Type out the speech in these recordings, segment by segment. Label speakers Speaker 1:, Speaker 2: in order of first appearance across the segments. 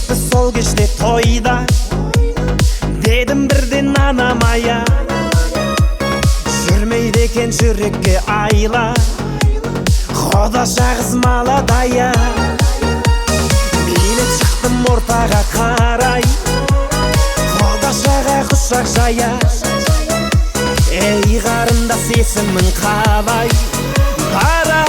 Speaker 1: кетті сол кеште тойда, дедім бірден анамая, жүрмейді екен жүрекке айла, Құдаша қыз маладая. Билеп шықтым ортаға қарай, Құдашаға құшақ жая. Ей қарындас, есімің қалай? Бара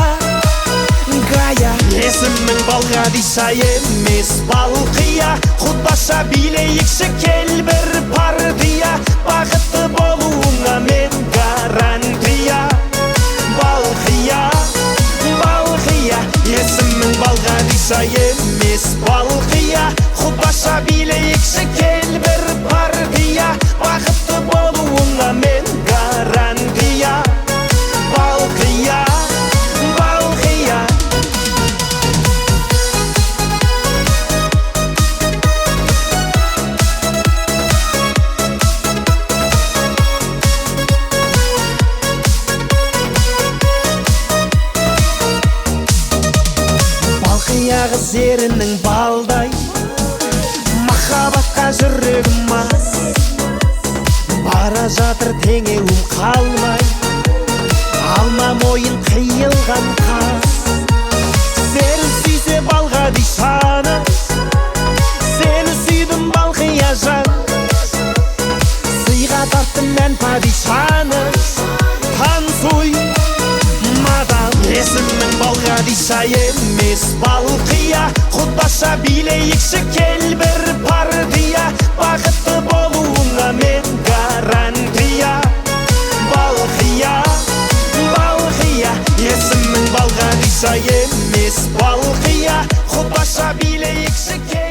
Speaker 1: Гая. Есімің Балғадиша емес Балқия, Құдаша билейікші кел бір партия, бақытты болуыңа мен гарантия. Балқия, Балқия. Есімің Балғадиша емес Балқия, Құдаша билейікші кел бір партия, бақытты болуыңа мен гарантия. Балқия, Балқия. Балқия қыз ерінің балдай, махаббатқа жүрегім мас, бара жатыр теңеуім қалмай, алма мойын қиылған қас. Сені сүйсе Балғадишаны, сені сүйдім Балқия жан, сыйға тарттым мен падишаны. Танцуй, мадам. Есімің Балғадиша емес Балқия, Құдаша билейікші кел бір партия, бақытты болуыңа мен гарантия. Балқия, Балқия. Есімің Балғадиша емес Балқия, Құдаша билейікші кел